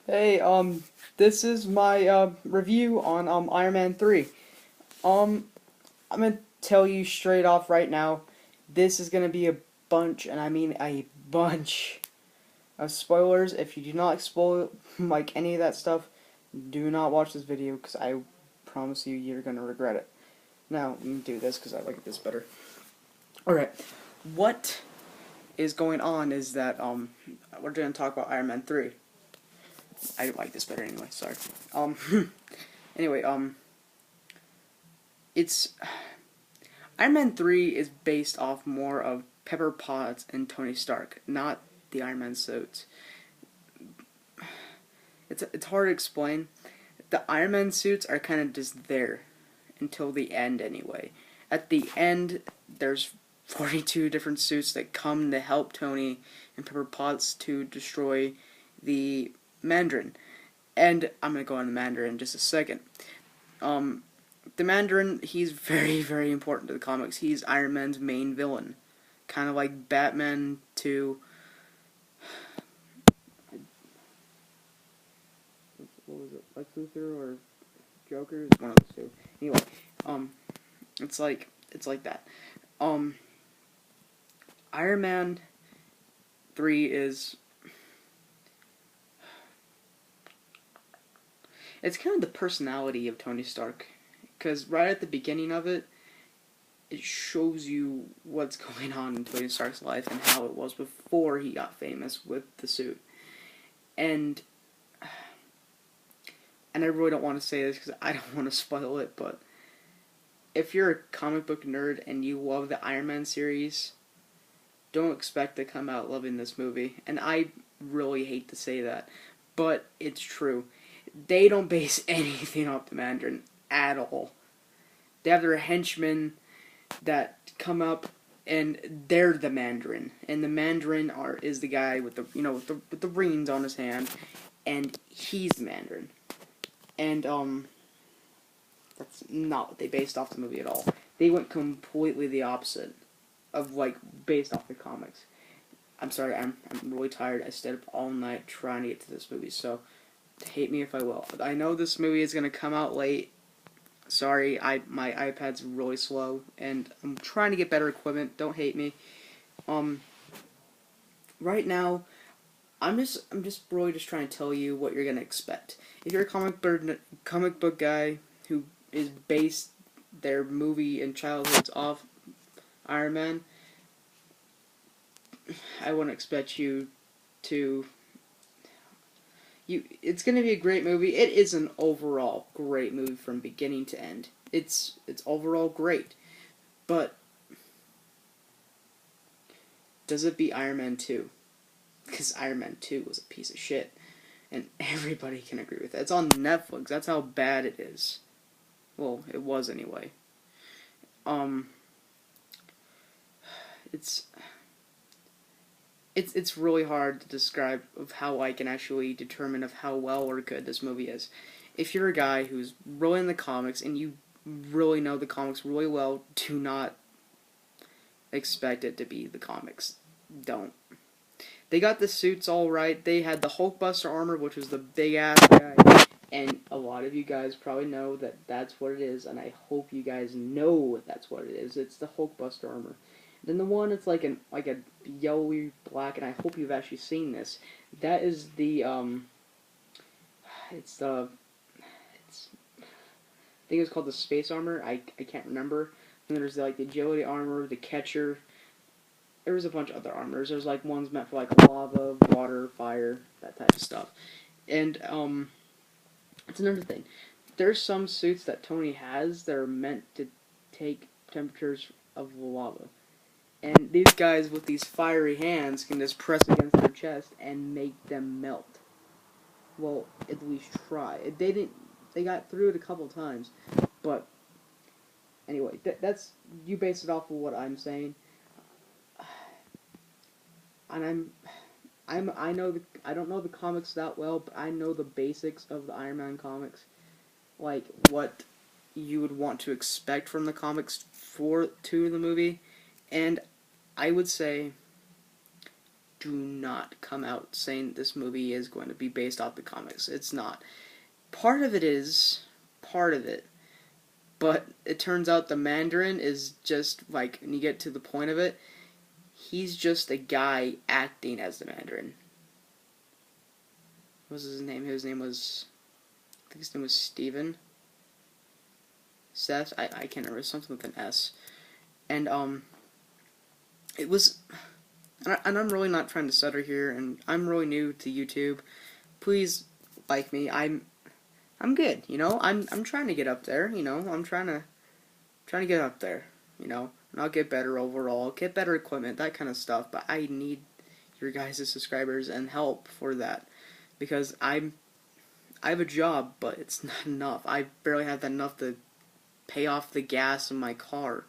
Hey, this is my review on Iron Man 3. I'm gonna tell you straight off right now, this is gonna be a bunch, and I mean a bunch of spoilers. If you do not spoil like any of that stuff, do not watch this video because I promise you you're gonna regret it. Now, let me do this because I like this better. Alright, what is going on is that we're gonna talk about Iron Man 3. I like this better anyway, sorry. Um Anyway, it's Iron Man 3 is based off more of Pepper Potts and Tony Stark, not the Iron Man suits. It's hard to explain. The Iron Man suits are kind of just there until the end anyway. At the end, there's 42 different suits that come to help Tony and Pepper Potts to destroy the Mandarin. And I'm gonna go on the Mandarin in just a second. Um, the Mandarin, he's very, very important to the comics. He's Iron Man's main villain. Kind of like Batman to... What was it? Lex Luthor or Joker? One of those two. Anyway, um, it's like that. Um, Iron Man 3 is... It's kind of the personality of Tony Stark. Because right at the beginning of it, it shows you what's going on in Tony Stark's life and how it was before he got famous with the suit. And I really don't want to say this because I don't want to spoil it, but if you're a comic book nerd and you love the Iron Man series, don't expect to come out loving this movie. And I really hate to say that, but it's true. They don't base anything off the Mandarin at all. They have their henchmen that come up and they're the Mandarin, and the Mandarin is the guy with the with the rings on his hand, and he's the Mandarin. And that's not what they based off the movie at all. They went completely the opposite of like based off the comics. I'm sorry, I'm really tired. I stayed up all night trying to get to this movie, so hate me if I will. I know this movie is gonna come out late. Sorry, my iPad's really slow, and I'm trying to get better equipment. Don't hate me. Um, right now, I'm just really just trying to tell you what you're gonna expect. If you're a comic book guy who is based their movie and childhoods off Iron Man, I wouldn't expect you to. It's gonna be a great movie. It is an overall great movie from beginning to end. It's overall great, but does it beat Iron Man 2? Because Iron Man 2 was a piece of shit, and everybody can agree with that. It's on Netflix. That's how bad it is. Well, it was anyway. Um, it's it's really hard to describe of how I can actually determine of how well or good this movie is. If you're a guy who's really in the comics and you really know the comics really well, do not expect it to be the comics. Don't. They got the suits all right. They had the Hulkbuster armor, which was the big ass guy, and a lot of you guys probably know that that's what it is, and I hope you guys know that's what it is. It's the Hulkbuster armor. Then the one it's like a yellowy black, and I hope you've actually seen this. That is the it's the it's I think it's called the space armor. I can't remember. And there's like the agility armor, the catcher. There was a bunch of other armors. There's like ones meant for like lava, water, fire, that type of stuff. And it's another thing. There's some suits that Tony has that are meant to take temperatures of lava. And these guys with these fiery hands can just press against their chest and make them melt. Well, at least try. They didn't. They got through it a couple times, but anyway, that's you base it off of what I'm saying, and I know I don't know the comics that well, but I know the basics of the Iron Man comics, like what you would want to expect from the comics to the movie, and I would say do not come out saying this movie is going to be based off the comics. It's not. Part of it is, part of it. But it turns out the Mandarin is just, like, when you get to the point of it, he's just a guy acting as the Mandarin. What was his name? His name was, I think his name was Steven. Seth? I can't remember, something with an S. And, it was, and I'm really not trying to stutter here, and I'm really new to YouTube. Please like me. I'm good, you know. I'm trying to get up there, you know. I'm trying to get up there, you know. And I'll get better overall, get better equipment, that kind of stuff. But I need your guys' subscribers and help for that, because I have a job, but it's not enough. I barely have that enough to pay off the gas in my car,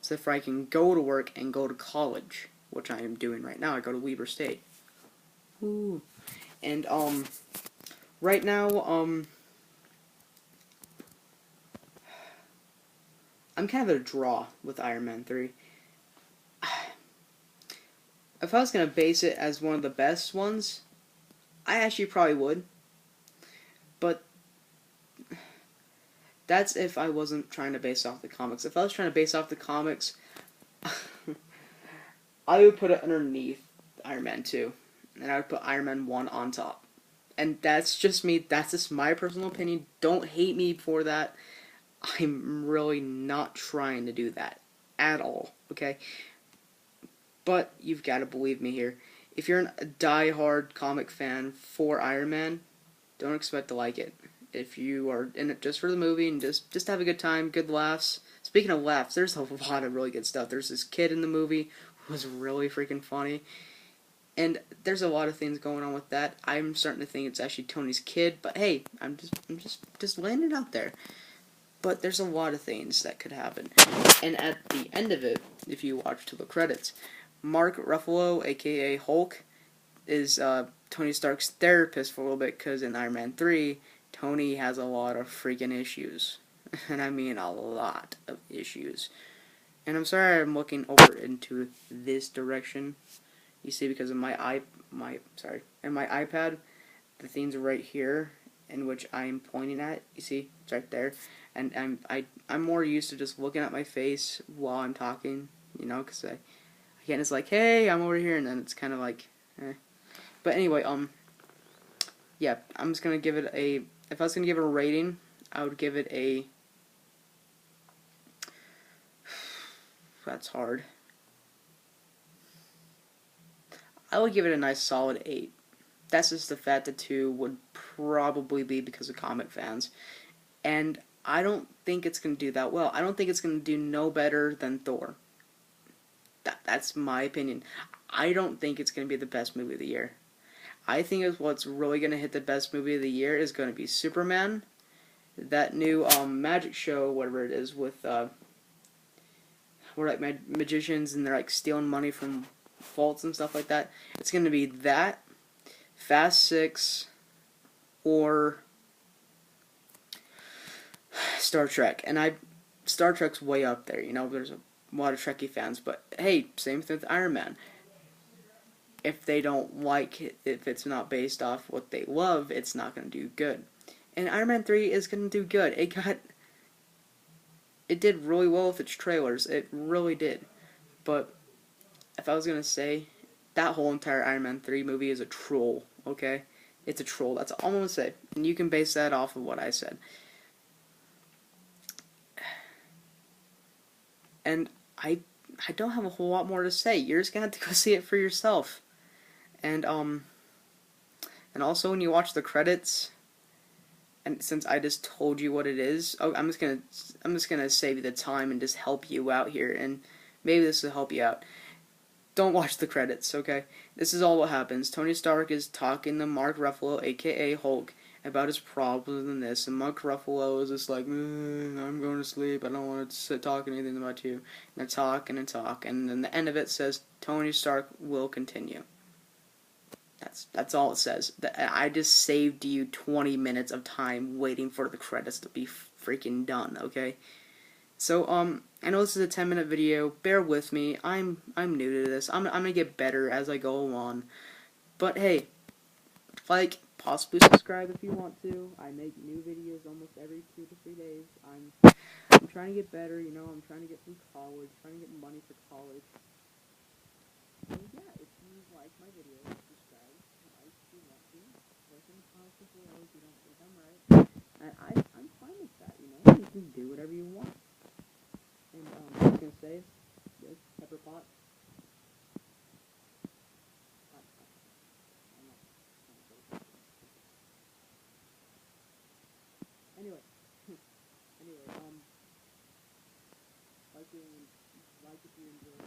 so if I can go to work and go to college, which I am doing right now. I go to Weber State. Ooh. And right now I'm kind of at a draw with Iron Man 3. If I was going to base it as one of the best ones, I actually probably would. But that's if I wasn't trying to base off the comics. If I was trying to base off the comics, I would put it underneath Iron Man 2. And I would put Iron Man 1 on top. And that's just me. That's just my personal opinion. Don't hate me for that. I'm really not trying to do that at all, okay? But you've got to believe me here. If you're a die-hard comic fan for Iron Man, don't expect to like it. If you are in it just for the movie and just have a good time, good laughs. Speaking of laughs, there's a lot of really good stuff. There's this kid in the movie who was really freaking funny. And there's a lot of things going on with that. I'm starting to think it's actually Tony's kid, but hey, I'm just laying it out there. But there's a lot of things that could happen. And at the end of it, if you watch to the credits, Mark Ruffalo, aka Hulk, is Tony Stark's therapist for a little bit, because in Iron Man 3, Tony has a lot of freaking issues. And I mean a lot of issues. And I'm sorry I'm looking over into this direction. You see, because of my iPad, the things are right here, in which I'm pointing at. You see, it's right there. And I'm more used to just looking at my face while I'm talking, you know, because I can't just like, hey, I'm over here, and then it's kind of like, eh. But anyway, yeah, I'm just gonna give it a. If I was gonna give it a rating, I would give it a. That's hard. I would give it a nice solid 8. That's just the fact that 2 would probably be because of comic fans. And I don't think it's going to do that well. I don't think it's going to do no better than Thor. That's my opinion. I don't think it's going to be the best movie of the year. I think what's really going to hit the best movie of the year is going to be Superman. That new magic show, whatever it is, with where like magicians and they're like stealing money from vaults and stuff like that. It's going to be that, Fast 6, or Star Trek. And Star Trek's way up there, you know, there's a lot of Trekkie fans, but hey, same thing with Iron Man. If they don't like it, if it's not based off what they love, it's not going to do good. And Iron Man 3 is going to do good. It did really well with its trailers. It really did. But if I was going to say, that whole entire Iron Man 3 movie is a troll, okay? It's a troll. That's all I'm going to say. And you can base that off of what I said. And I don't have a whole lot more to say. You're just going to have to go see it for yourself. And also when you watch the credits, and since I just told you what it is, I'm just gonna save you the time and just help you out here, and maybe this will help you out. Don't watch the credits, okay? This is all what happens. Tony Stark is talking to Mark Ruffalo, aka Hulk, about his problems and this, and Mark Ruffalo is just like, I'm going to sleep, I don't want to talk anything about you. And they talk, and then the end of it says, Tony Stark will continue. That's all it says. I just saved you 20 minutes of time waiting for the credits to be freaking done, okay? So I know this is a 10-minute video. Bear with me. I'm new to this. I'm gonna get better as I go along. But hey, like, possibly subscribe if you want to. I make new videos almost every 2 to 3 days. I'm trying to get better. You know, I'm trying to get through college, trying to get money for college. So yeah, if you like my videos, subscribe. Like if you want to. Like in the comments below if you don't think I'm right. And I'm fine with that. You know, you can do whatever you want. And I was gonna say this pepper pot. Anyway, anyway, like if you enjoy.